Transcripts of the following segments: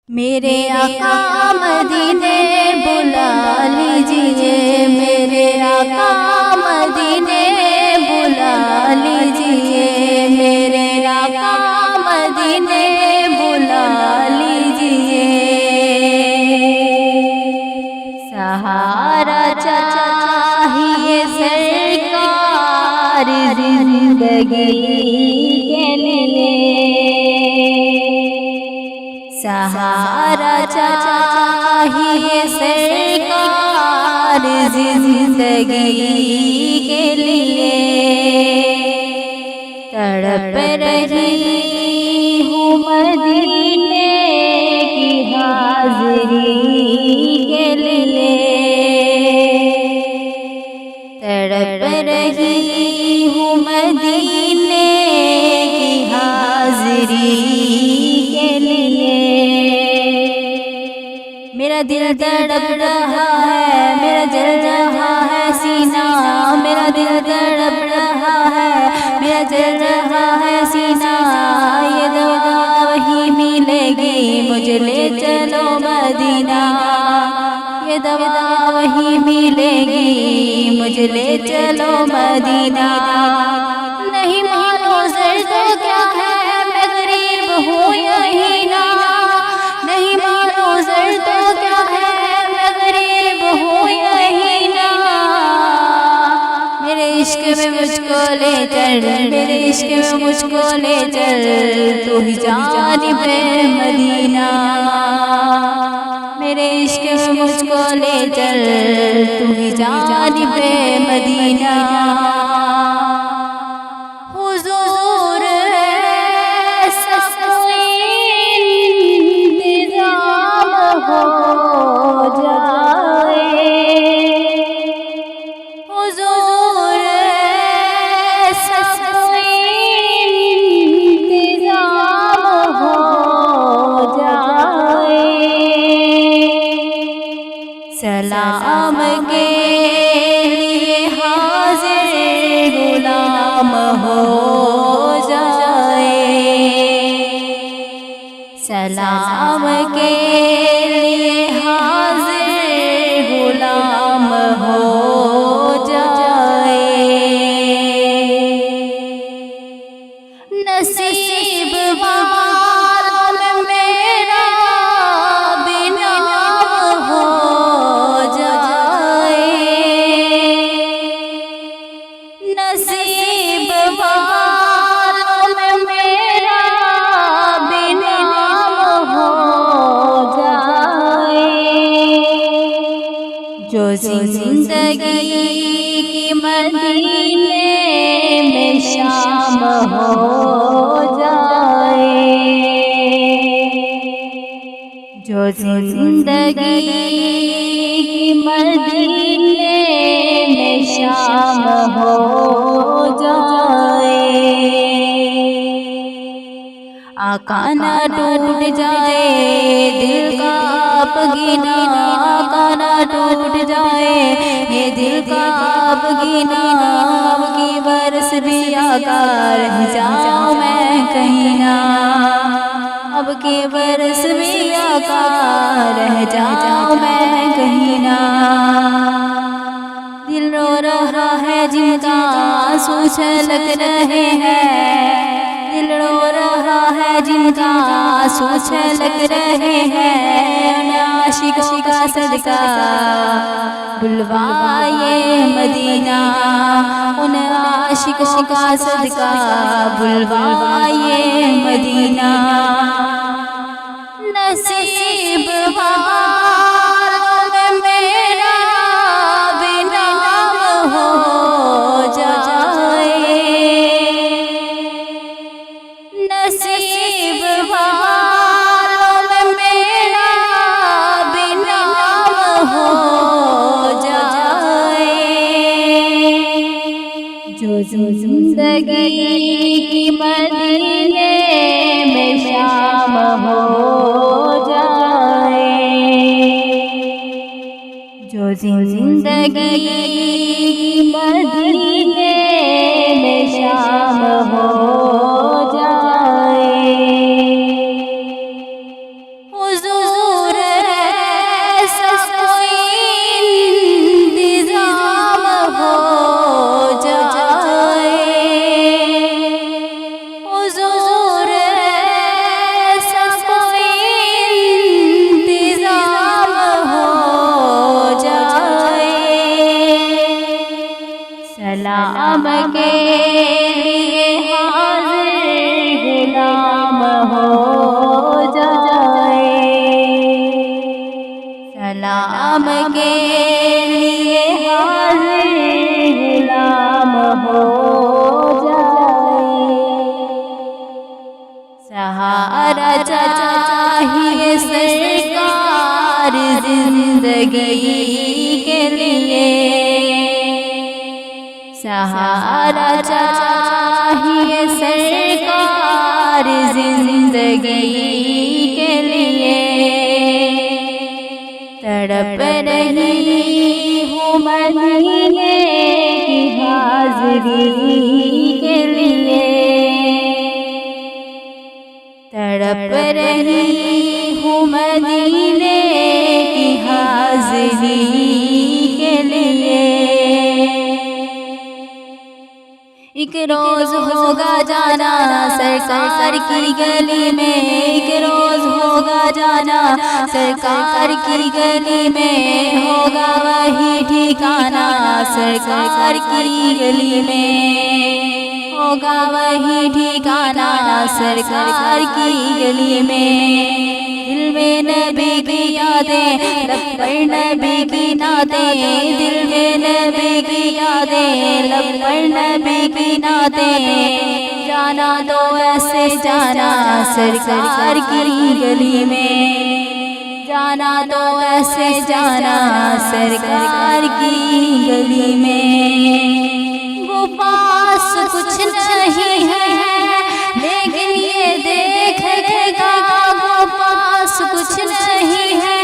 मेरे आका मदीने बुला लीजिए, मेरे आका मदीने बुला लीजिए, मेरे आका मदीने बुला लीजिए। सहारा चाहिए सरकार जिंदगी के लिए, सहारा चाहिए सरकार जिंदगी के लिए। तड़प रही हूँ मदीने की हाज़री के लिए, तड़प रही हूँ मदीने की हाज़री के लिए। मेरा दिल तड़प रहा है, मेरा जल रहा है सीना, मेरा दिल तड़प रहा है, मेरा जल रहा है सीना। ये दवा वही मिलेगी, मुझे ले चलो मदीना, ये दवा वही मिलेगी, मुझे ले चलो मदीना। नहीं मानो सर तो क्या है, मैं गरीब हूँ यही ना, नहीं मानो सर तो क्या है, मैं गरीब हूँ यही ना। मेरे इश्क में मुझको ले चल, मेरे इश्क में मुझको ले चल, तू ही जानिबे मदीना। मेरे इश्क में मुझको ले चल, तू ही जानिबे मदीना। हुजूर ऐसा कोई इंतज़ाम हो जाए, हुजूर ऐसा कोई इंतज़ाम हो जाए। सलाम के लिए हाज़िर गुलाम हो जाए, सलाम के लिए हाज़िर गुलाम हो जाए। नसीब वालों में मेरा भी नाम हो जाए, नसीब वालों में मेरा भी नाम हो जाए। जो जिंदगी की मदीने में शाम हो जाए, जो जिंदगी की मदीने में शाम हो जाए। आका ना टूट जाए दिल का आपगीना, आका ना टूट जाए ये दिल का आपगीना। अब की बरस भी आका रह जाऊं मैं कहीं ना, अब की बरस भी आका रह जाऊं मैं कहीं ना। दिल रो रहा है जिनका आंसू छलक रहे हैं, दिल रो रहा है जिनका आंसू छलक रहे हैं। आशिक का सदका बुलवाए मदीना, उन आशिक का सदका बुलवाए मदीना। नसीब वालों में मेरा भी नाम हो जाए, नसीब वालों में मेरा भी नाम हो जाए। जो जिंदगी की मदीने में शाम हो जाए, जो जिंदगी की मदीने में शाम हो जाए। हुजूर सलाम के लिए हाज़िर गुलाम हो जाए। सहारा चाहिए सरकार जिंदगी के लिए, सहारा चाहिए सरकार जिंदगी के लिए। तड़प रही हूँ मदीने की हाज़िरी के लिए, तड़प रही हूँ मदीने की हाज़िरी के लिए। एक रोज़ होगा जाना सरकार की गली में, एक रोज़ होगा जाना सरकार की गली में, होगा वही ठिकाना सरकार की गली में, होगा वही ठिकाना सरकार की गली में। दिल में नबी की यादें, लब पर नबी की नातें, दिल में नबी की यादें, लब पर नबी की नातें। जाना तो ऐसे जाना सरकार की गली में, जाना तो ऐसे जाना सरकार की गली में। वो पास कुछ नहीं है लेकिन ये देख लेगा, वो पास कुछ नहीं है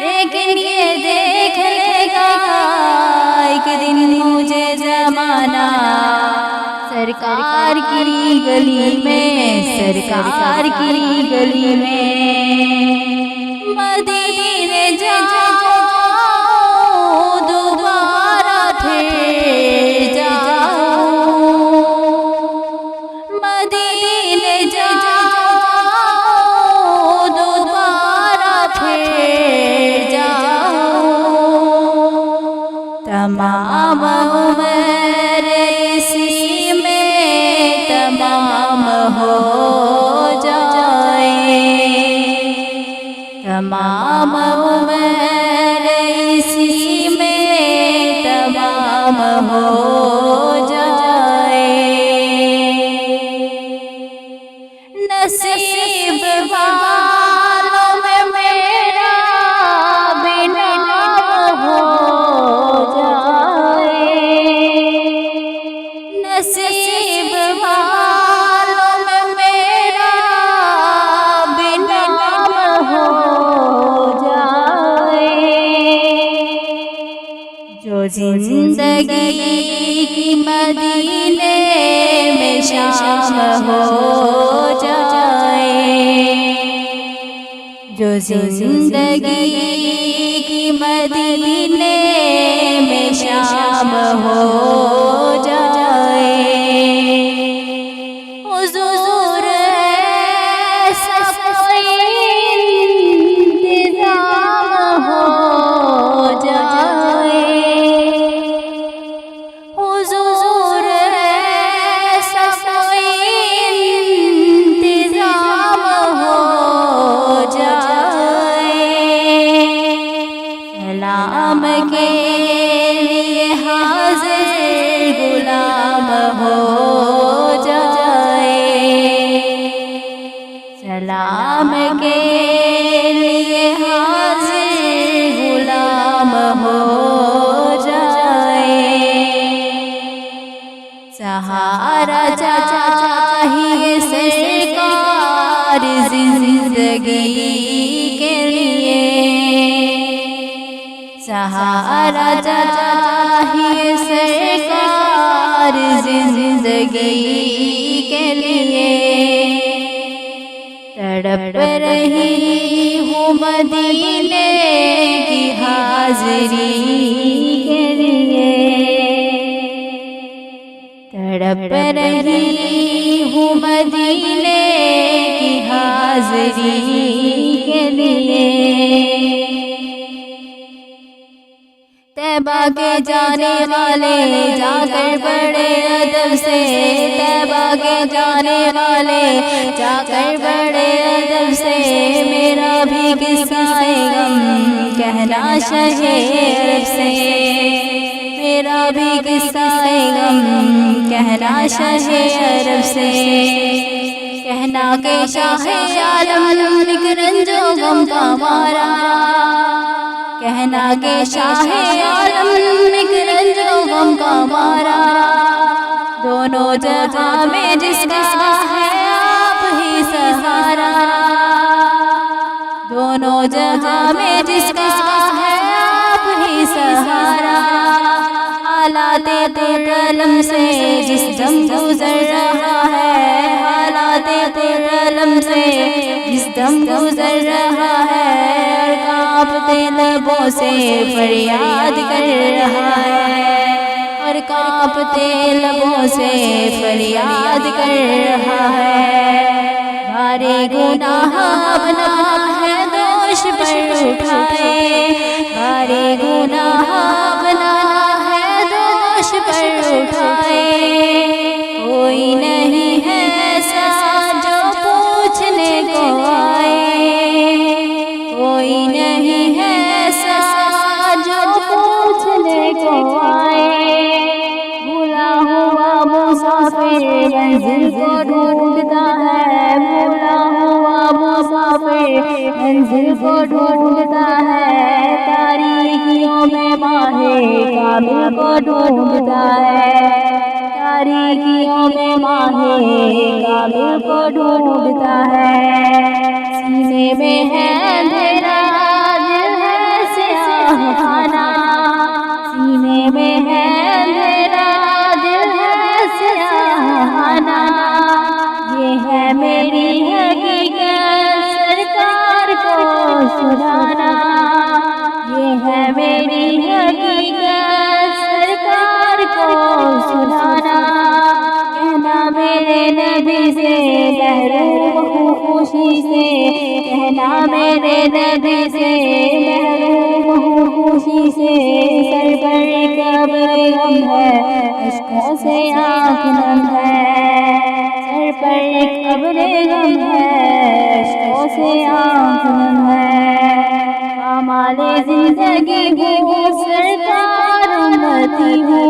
लेकिन ये देख लेगा, एक दिन मुझे ज़माना सरकार की गली में, सरकार की गली में। मदीने जाओ दोबारा फिर जाओ, मदीने जाओ दोबारा फिर जाओ। तमाम उम्र इसी में तमाम हो जाए, तमाम उम्र इसी में तमाम हो जाए। नसीब वालों में मेरा भी नाम हो जाए, नसीब वालों में मेरा भी नाम हो जाए। जो जिंदगी की मदीने में शाम हो जाए, जो जिंदगी की मदीने में शाम हो जाए। हुजूर ऐसा कोई इंतज़ाम हो जाए, हुजूर ऐसा कोई इंतज़ाम हो जाए। सलाम के लिए हाज़िर गुलाम हो जाए, सलाम के लिए हाज़िर गुलाम हो जाए। सहारा चाहिए सरकार जिंदगी के लिए, सहारा चाहिए सरकार जिंदगी के लिए। तड़प रही हूँ मदीने की हाज़िरी के लिए, तड़प रही हूँ मदीने की हाज़िरी के लिए। तैबा के जाने वाले जाकर बड़े अदब से, तैबा के जाने वाले जाकर बड़े अदब से, मेरा भी किस्सा गम कहने कहना शहे अरब से। मेरा भी किस्सा गम कहना शहे अरब से। कहना के शाहे आलम एक रंजो गम का मारा। कहना के शाहे आलम एक रंजो गम का मारा। दोनों जगह में जिसका है आप ही सहारा। दोनों जगह में जिसका है आप ही सहारा। हालाते तुरलम से जिस दम गुजर रहा है। हालाते तुरलम से जिस दम गुजर रहा है। कांपते लबों से फरियाद कर रहा है। और कांपते लबों से फरियाद कर रहा है। भारी गुनाह अपना है दोष पर उठाए। भारी गुनाह अपना है दोष पर उठाए। कोई नहीं है ऐसा जो पूछने को आए। कोई नहीं है ऐसा जो पूछने को आए। भूला हुआ मुसाफिर मंजिल को ढूंढता है। भूला हुआ मुसाफिर मंजिल को ढूंढता है। तारीकियों में माहे काबिल को ढूंढता है। तारीकियों में माहे काबिल को ढूंढता है। सीने में है अंधेरा दिल है सियाहाना। सीने में है अंधेरा दिल है सियाहाना। ये है मेरी हकीकत सरकार को सुनाना। ये है मेरी हकीकत सरकार को सुनाना। कहना मेरे नबी से महरूम खुशी से। कहना मेरे नबी से महरूम खुशी से। सर पर कब्र गम है अश्कों से आँख नम है। सर पर कब्र गम है अश्कों से आँख नम है। आमाले जिंदगी हो सरकार उम्मती हो।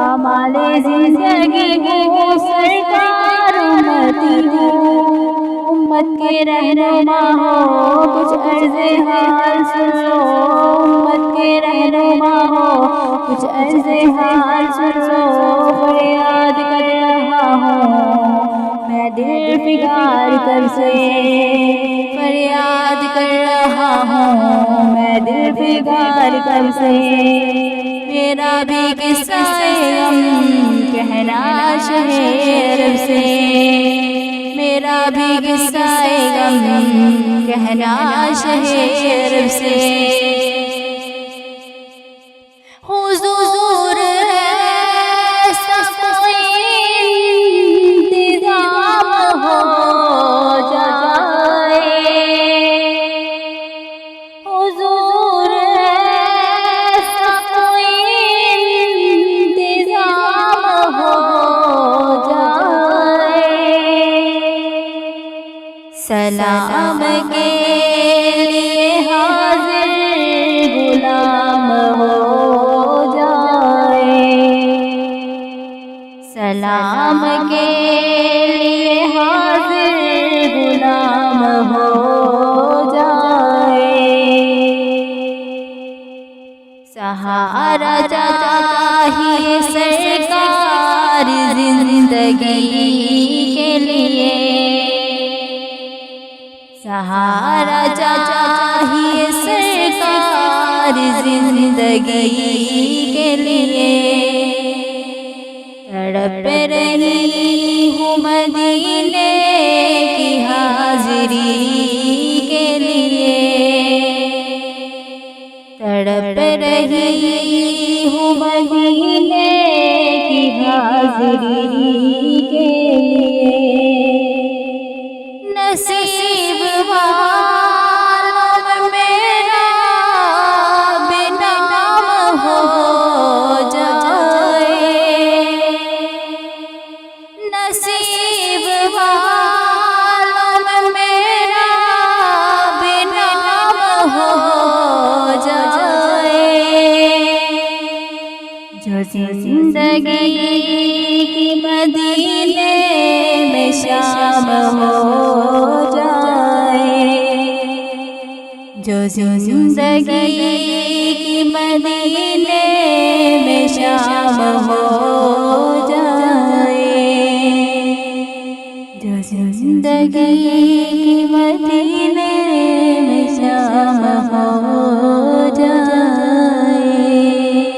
आमाले जिंदगी हो सरकार उम्मती हो। उम्मत के रहनुमा हो कुछ अर्ज़े हाल सुन लो। उम्मत के रहनुमा हो कुछ अर्ज़े हाल सुन लो। फरियाद कर रहा हूँ मैं दिल बिगाड़ कर से। फरियाद कर रहा हूँ मैं दिल बिगाड़ कर से। मेरा भी किस्सा गम कहना शहे अरब से। मेरा भी किस्सा गम कहना शहे अरब से। हुजूर ऐसा कोई इंतजाम हो जाए। हुजूर ऐसा कोई इंतजाम हो जाए। सलाम के लिए हाजिर गुलाम हो जाए। सलाम के लिए हाजिर गुलाम हो जाए। सहारा चाहिए सरकार जिंदगी के लिए। सहारा चाहिए सरकार जिंदगी के लिए। तड़प रही हूँ मदीने की हाजिरी के लिए। तड़प रही हूँ मदीने की हाजिरी के लिए। नसीब वालों में मेरा बिना नाम हो जाए। नसीब वालों में मेरा बिना नाम हो जो जिंदगी की मदीने में शाम हो जाए, जो जिंदगी की मदीने